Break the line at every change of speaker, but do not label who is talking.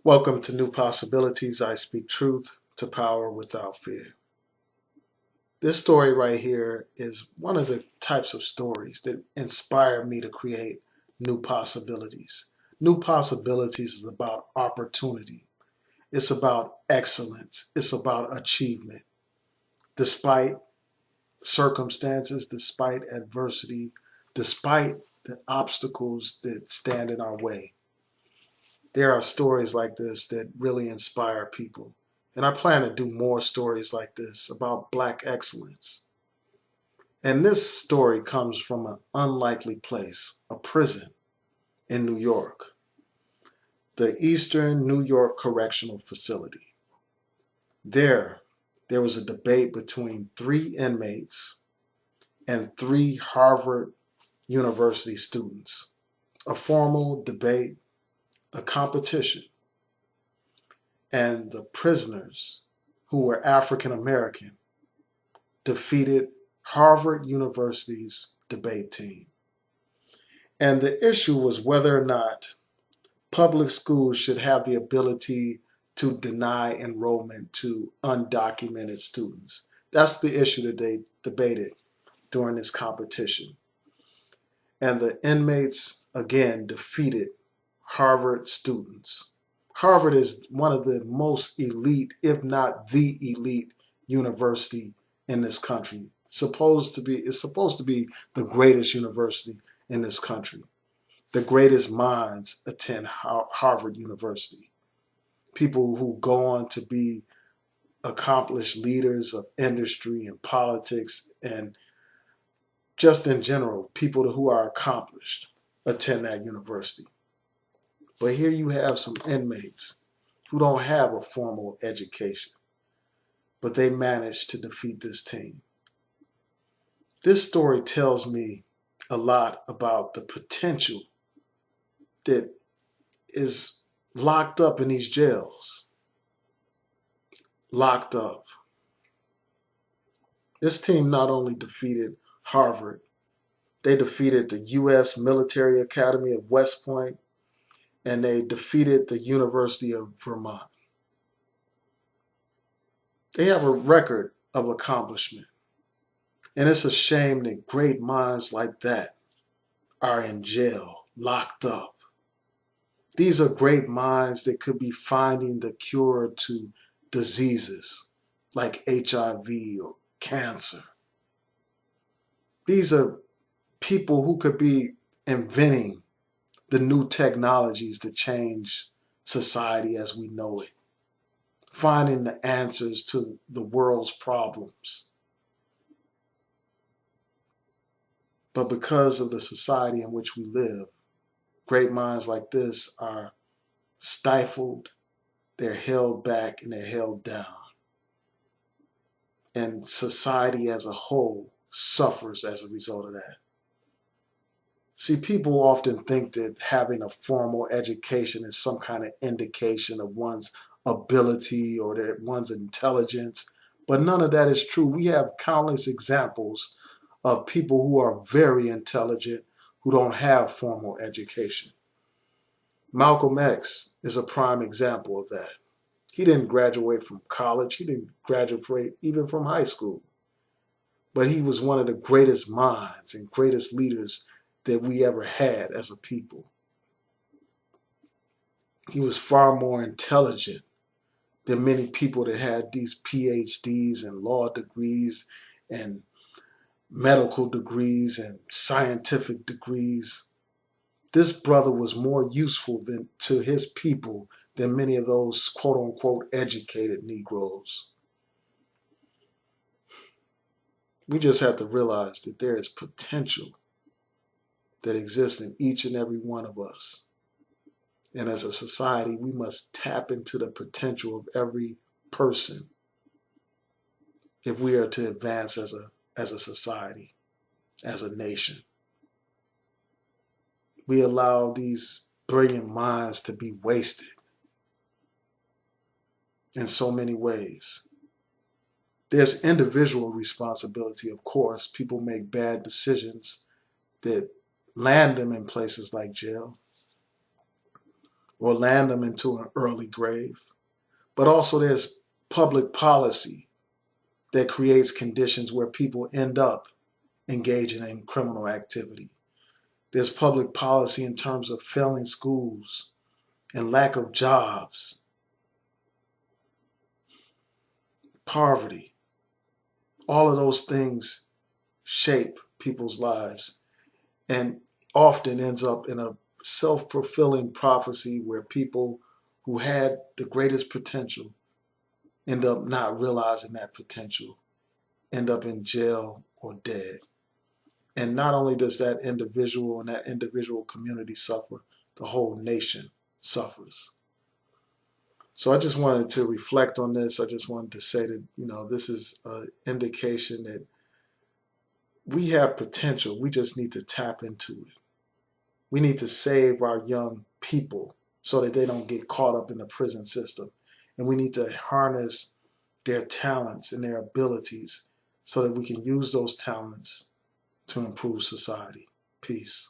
Welcome to New Possibilities. I speak truth to power without fear. This story right here is one of the types of stories that inspire me to create new possibilities. New possibilities is about opportunity. It's about excellence. It's about achievement. Despite circumstances, despite adversity, despite the obstacles that stand in our way. There are stories like this that really inspire people. And I plan to do more stories like this about Black excellence. And this story comes from an unlikely place, a prison in New York, the Eastern New York Correctional Facility. There, there was a debate between three inmates and three Harvard University students, a formal debate, a competition. And the prisoners, who were African American, defeated Harvard University's debate team. And the issue was whether or not public schools should have the ability to deny enrollment to undocumented students. That's the issue that they debated during this competition. And the inmates, again, defeated Harvard students. Harvard is one of the most elite, if not the elite, university in this country. It's supposed to be the greatest university in this country. The greatest minds attend Harvard University. People who go on to be accomplished leaders of industry and politics, and just in general, people who are accomplished attend that university. But here you have some inmates who don't have a formal education, but they managed to defeat this team. This story tells me a lot about the potential that is locked up in these jails. Locked up. This team not only defeated Harvard, they defeated the U.S. Military Academy of West Point, and they defeated the University of Vermont. They have a record of accomplishment. And it's a shame that great minds like that are in jail, locked up. These are great minds that could be finding the cure to diseases like HIV or cancer. These are people who could be inventing the new technologies to change society as we know it, finding the answers to the world's problems. But because of the society in which we live, great minds like this are stifled, they're held back, and they're held down. And society as a whole suffers as a result of that. See, people often think that having a formal education is some kind of indication of one's ability or that one's intelligence, but none of that is true. We have countless examples of people who are very intelligent who don't have formal education. Malcolm X is a prime example of that. He didn't graduate from college. He didn't graduate even from high school. But he was one of the greatest minds and greatest leaders that we ever had as a people. He was far more intelligent than many people that had these PhDs and law degrees and medical degrees and scientific degrees. This brother was more useful to his people than many of those quote unquote educated Negroes. We just have to realize that there is potential that exists in each and every one of us. And as a society, we must tap into the potential of every person if we are to advance as a society, as a nation. We allow these brilliant minds to be wasted in so many ways. There's individual responsibility, of course. People make bad decisions that land them in places like jail. or land them into an early grave. But also there's public policy that creates conditions where people end up engaging in criminal activity. There's public policy in terms of failing schools and lack of jobs, poverty. All of those things shape people's lives and often ends up in a self-fulfilling prophecy where people who had the greatest potential end up not realizing that potential, end up in jail or dead. And not only does that individual and that individual community suffer, the whole nation suffers. So I just wanted to reflect on this. I just wanted to say that, this is an indication that we have potential. We just need to tap into it. We need to save our young people so that they don't get caught up in the prison system. And we need to harness their talents and their abilities so that we can use those talents to improve society. Peace.